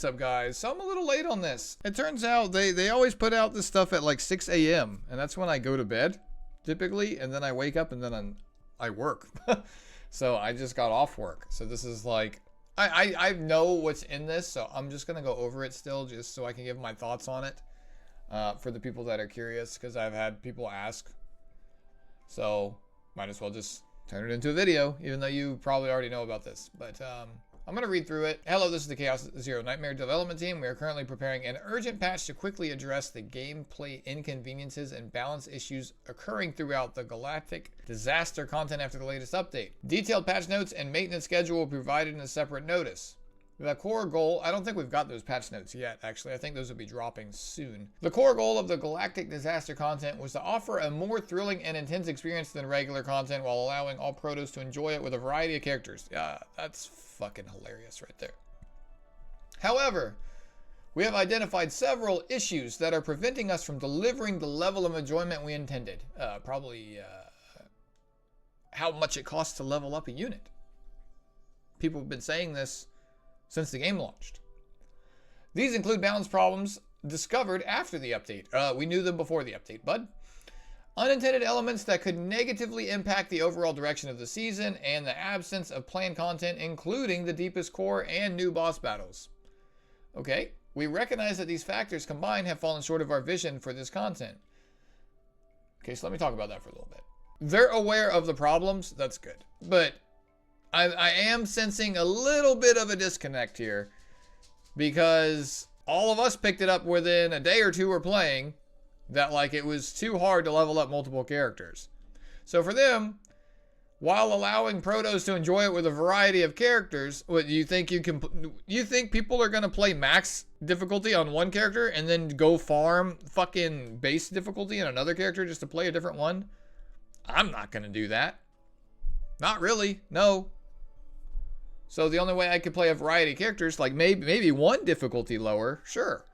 what's up, guys? So I'm a little late on this. It turns out they always put out this stuff at like 6 a.m. and that's when I go to bed, typically, and then I wake up and then I work. So I just got off work. So this is like, I know what's in this, so I'm just gonna go over it still, just so I can give my thoughts on it for the people that are curious, because I've had people ask. So might as well just turn it into a video, even though you probably already know about this. But I'm going to read through it. Hello, this is the Chaos Zero Nightmare development team. We are currently preparing an urgent patch to quickly address the gameplay inconveniences and balance issues occurring throughout the Galactic Disaster content after the latest update. Detailed patch notes and maintenance schedule will be provided in a separate notice. The core goal, I don't think we've got those patch notes yet, actually. I think those will be dropping soon. The core goal of the Galactic Disaster content was to offer a more thrilling and intense experience than regular content while allowing all protos to enjoy it with a variety of characters. Yeah, that's fucking hilarious right there. However, we have identified several issues that are preventing us from delivering the level of enjoyment we intended. Probably how much it costs to level up a unit. People have been saying this since the game launched. These include balance problems discovered after the update. We knew them before the update, bud. Unintended elements that could negatively impact the overall direction of the season, and the absence of planned content, including the deepest core and new boss battles. Okay, we recognize that these factors combined have fallen short of our vision for this content. Okay, so let me talk about that for a little bit. They're aware of the problems, that's good. But I am sensing a little bit of a disconnect here, because all of us picked it up within a day or two we're playing that like it was too hard to level up multiple characters. So for them, while allowing protos to enjoy it with a variety of characters, what you think you think people are going to play max difficulty on one character and then go farm fucking base difficulty on another character just to play a different one? I'm not going to do that. Not really, no. So the only way I could play a variety of characters, like maybe one difficulty lower, sure.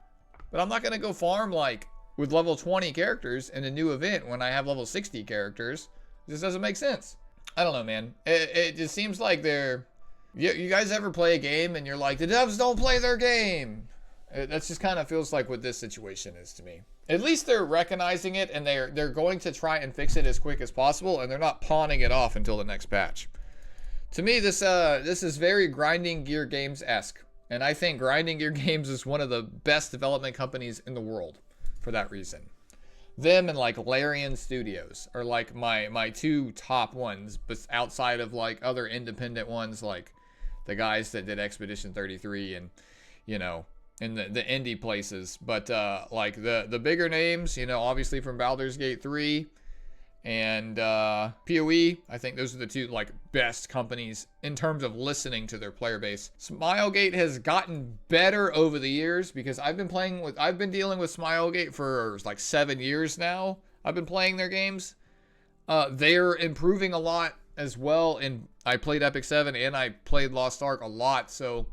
But I'm not going to go farm like with level 20 characters in a new event when I have level 60 characters. It just doesn't make sense. I don't know, man. It just seems like they're... You guys ever play a game and you're like, the devs don't play their game? That's just kind of feels like what this situation is to me. At least they're recognizing it and they're going to try and fix it as quick as possible, and they're not pawning it off until the next patch. To me, this is very Grinding Gear Games-esque, and I think Grinding Gear Games is one of the best development companies in the world for that reason. Them and like Larian Studios are like my two top ones, but outside of like other independent ones, like the guys that did Expedition 33 and, you know, in the indie places. But like the bigger names, you know, obviously from Baldur's Gate 3 and PoE, I think those are the two like best companies in terms of listening to their player base. Smilegate has gotten better over the years, because I've been dealing with Smilegate for like 7 years now. I've been playing their games. They're improving a lot as well, and I played Epic 7 and I played Lost Ark a lot, so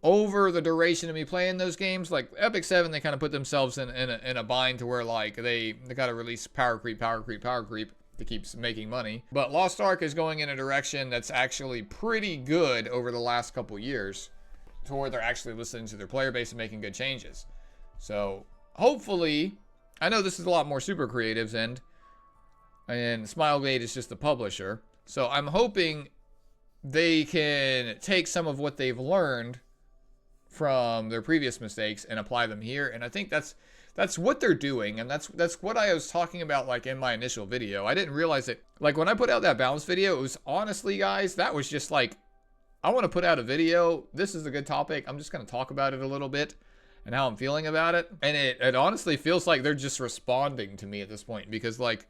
over the duration of me playing those games, like Epic 7, they kind of put themselves in a bind to where like they got to release power creep to keep making money. But Lost Ark is going in a direction that's actually pretty good over the last couple years, to where they're actually listening to their player base and making good changes. So hopefully, I know this is a lot more super creatives and Smilegate is just the publisher. So I'm hoping they can take some of what they've learned from their previous mistakes and apply them here, and I think that's what they're doing, and that's what I was talking about like in my initial video. I didn't realize it, like when I put out that balance video, it was honestly, guys, that was just like, I want to put out a video, this is a good topic, I'm just going to talk about it a little bit and how I'm feeling about it, and it honestly feels like they're just responding to me at this point, because like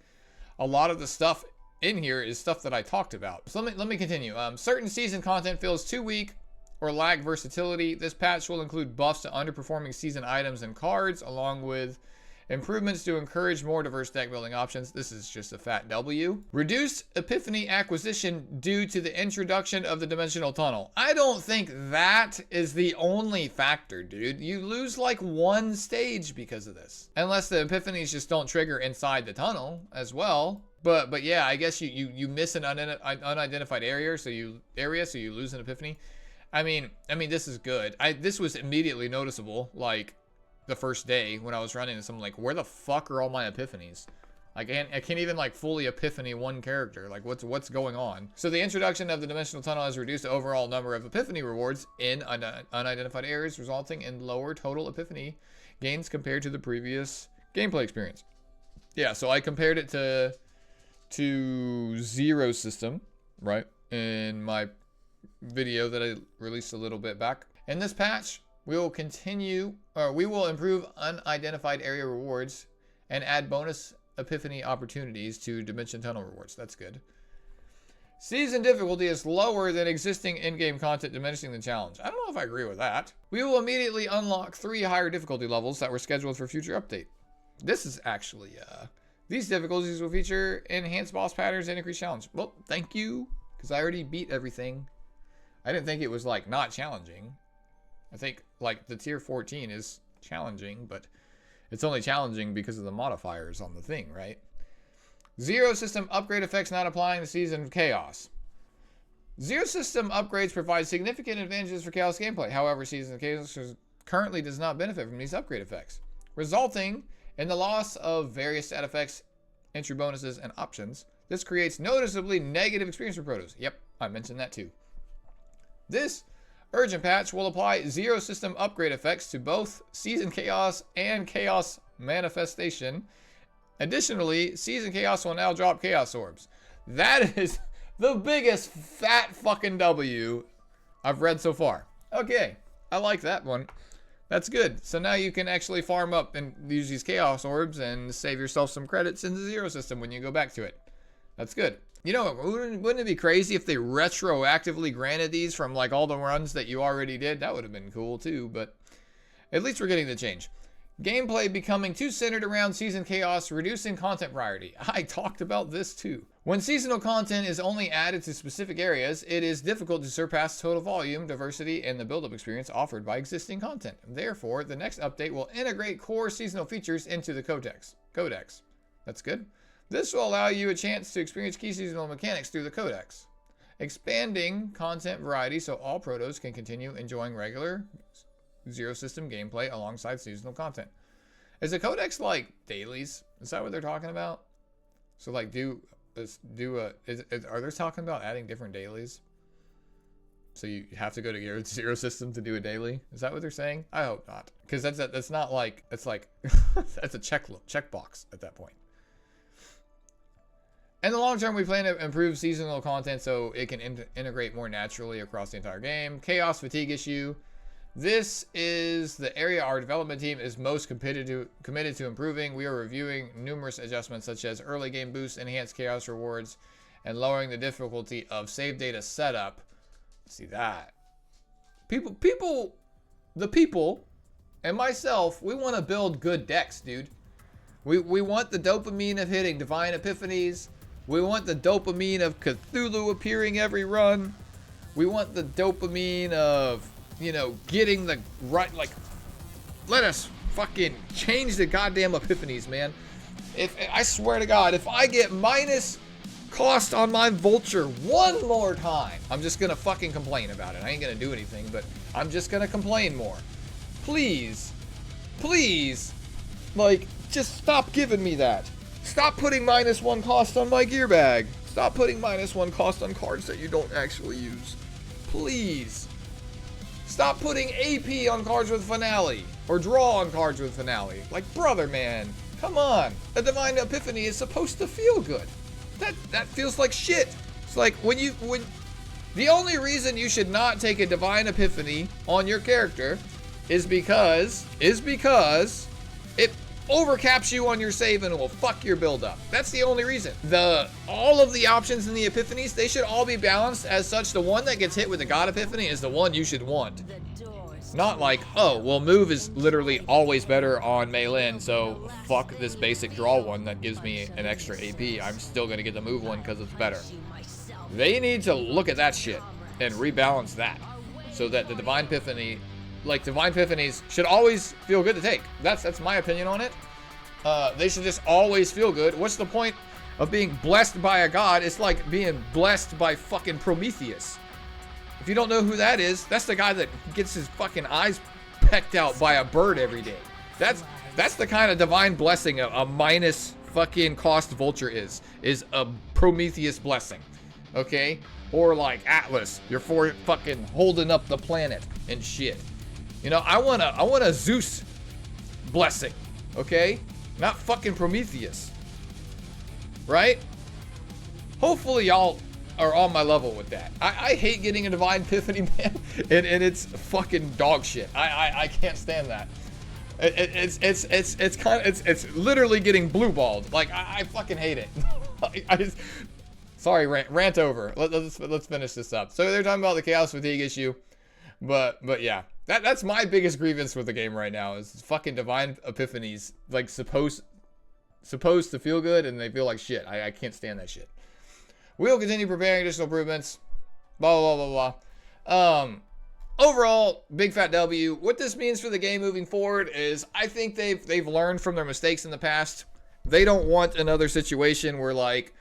a lot of the stuff in here is stuff that I talked about. So let me continue. Certain season content feels too weak or lack versatility. This patch will include buffs to underperforming season items and cards, along with improvements to encourage more diverse deck building options. This is just a fat W. Reduced Epiphany acquisition due to the introduction of the Dimensional Tunnel. I don't think that is the only factor, dude. You lose like one stage because of this. Unless the Epiphanies just don't trigger inside the tunnel as well. But yeah, I guess you miss an unidentified area, so you lose an Epiphany. I mean, this is good. This was immediately noticeable, like, the first day when I was running this. I'm like, where the fuck are all my epiphanies? I can't even, like, fully epiphany one character. Like, what's going on? So the introduction of the Dimensional Tunnel has reduced the overall number of epiphany rewards in unidentified areas, resulting in lower total epiphany gains compared to the previous gameplay experience. Yeah, so I compared it to Zero System, right, in my video that I released a little bit back. In this patch, we will improve unidentified area rewards and add bonus epiphany opportunities to Dimension Tunnel rewards. That's good. Season difficulty is lower than existing in-game content, diminishing the challenge. I don't know if I agree with that. We will immediately unlock 3 higher difficulty levels that were scheduled for future update. This is actually, these difficulties will feature enhanced boss patterns and increased challenge. Well, thank you, because I already beat everything. I didn't think it was, like, not challenging. I think, like, the tier 14 is challenging, but it's only challenging because of the modifiers on the thing, right? Zero System upgrade effects not applying to Season of Chaos. Zero System upgrades provide significant advantages for Chaos gameplay. However, Season of Chaos currently does not benefit from these upgrade effects, resulting in the loss of various stat effects, entry bonuses, and options. This creates noticeably negative experience for Protos. Yep, I mentioned that too. This urgent patch will apply Zero System upgrade effects to both Season Chaos and Chaos Manifestation. Additionally, Season Chaos will now drop Chaos Orbs. That is the biggest fat fucking W I've read so far. Okay, I like that one. That's good. So now you can actually farm up and use these Chaos Orbs and save yourself some credits in the Zero System when you go back to it. That's good. You know, wouldn't it be crazy if they retroactively granted these from, like, all the runs that you already did? That would have been cool too, but at least we're getting the change. Gameplay becoming too centered around Season Chaos, reducing content variety. I talked about this too. When seasonal content is only added to specific areas, it is difficult to surpass total volume, diversity, and the build-up experience offered by existing content. Therefore, the next update will integrate core seasonal features into the codex. That's good. This will allow you a chance to experience key seasonal mechanics through the codex, expanding content variety so all Protos can continue enjoying regular Zero System gameplay alongside seasonal content. Is the codex like dailies? Is that what they're talking about? So, like, are they talking about adding different dailies? So you have to go to your Zero System to do a daily? Is that what they're saying? I hope not, because that's not like, it's like that's a checkbox at that point. In the long term, we plan to improve seasonal content so it can integrate more naturally across the entire game. Chaos fatigue issue. This is the area our development team is most committed to improving. We are reviewing numerous adjustments such as early game boosts, enhanced chaos rewards, and lowering the difficulty of save data setup. Let's see that. The people, and myself, we want to build good decks, dude. We want the dopamine of hitting Divine Epiphanies. We want the dopamine of Cthulhu appearing every run. We want the dopamine of, you know, getting the right, like, let us fucking change the goddamn epiphanies, man. If I swear to God, if I get minus cost on my vulture one more time, I'm just gonna fucking complain about it. I ain't gonna do anything, but I'm just gonna complain more. Please, like, just stop giving me that. Stop putting -1 cost on my gear bag. Stop putting -1 cost on cards that you don't actually use. Please. Stop putting AP on cards with finale. Or draw on cards with finale. Like, brother, man. Come on. A Divine Epiphany is supposed to feel good. That feels like shit. It's like when the only reason you should not take a Divine Epiphany on your character is because it overcaps you on your save and it will fuck your build up. That's the only reason. All of the options in the Epiphanies, they should all be balanced as such. The one that gets hit with the God Epiphany is the one you should want. Not like, oh, well, move is literally always better on Meilin, so fuck this basic draw one that gives me an extra AP. I'm still gonna get the move one because it's better. They need to look at that shit and rebalance that so that the Divine Epiphany, like, Divine Epiphanies should always feel good to take. That's my opinion on it. They should just always feel good. What's the point of being blessed by a god? It's like being blessed by fucking Prometheus. If you don't know who that is, that's the guy that gets his fucking eyes pecked out by a bird every day. That's the kind of divine blessing a minus fucking cost vulture is a Prometheus blessing, okay? Or like Atlas, you're for fucking holding up the planet and shit. You know, I want a Zeus blessing, okay? Not fucking Prometheus, right? Hopefully y'all are on my level with that. I hate getting a divine epiphany, man, and it's fucking dog shit. I can't stand that. It's literally getting blue balled. Like I fucking hate it. Sorry, rant over. Let's finish this up. So they're talking about the chaos fatigue issue, but yeah, that's my biggest grievance with the game right now is fucking divine epiphanies like supposed to feel good and they feel like shit. I can't stand that shit. We'll continue preparing additional improvements. Blah blah blah blah blah. Overall, big fat W. What this means for the game moving forward is I think they've learned from their mistakes in the past. They don't want another situation where like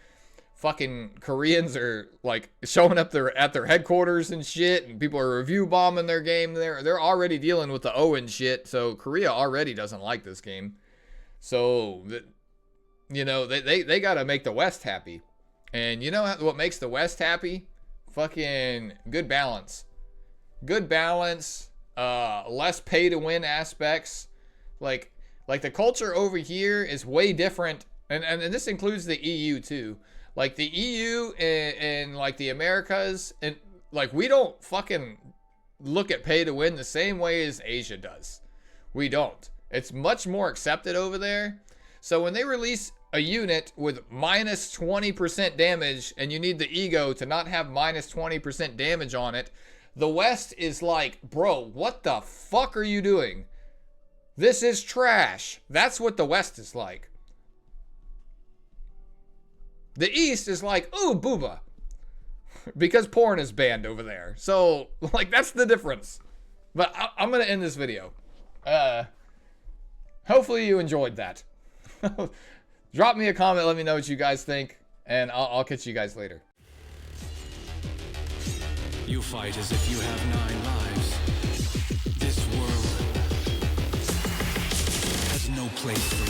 fucking Koreans are like showing up at their headquarters and shit, and people are review bombing their game. They're already dealing with the Owen shit, so Korea already doesn't like this game. So you know they got to make the West happy, and you know what makes the West happy? Fucking good balance. Good balance, less pay to win aspects. Like the culture over here is way different, and this includes the EU too. Like the EU and like the Americas, and like we don't fucking look at pay to win the same way as Asia does. We don't. It's much more accepted over there. So when they release a unit with minus 20% damage and you need the ego to not have minus 20% damage on it, the West is like, bro, what the fuck are you doing? This is trash. That's what the West is like. The East is like, ooh, booba. Because porn is banned over there. So, like, that's the difference. But I'm going to end this video. Hopefully you enjoyed that. Drop me a comment, let me know what you guys think, and I'll catch you guys later. You fight as if you have 9 lives. This world has no place for you.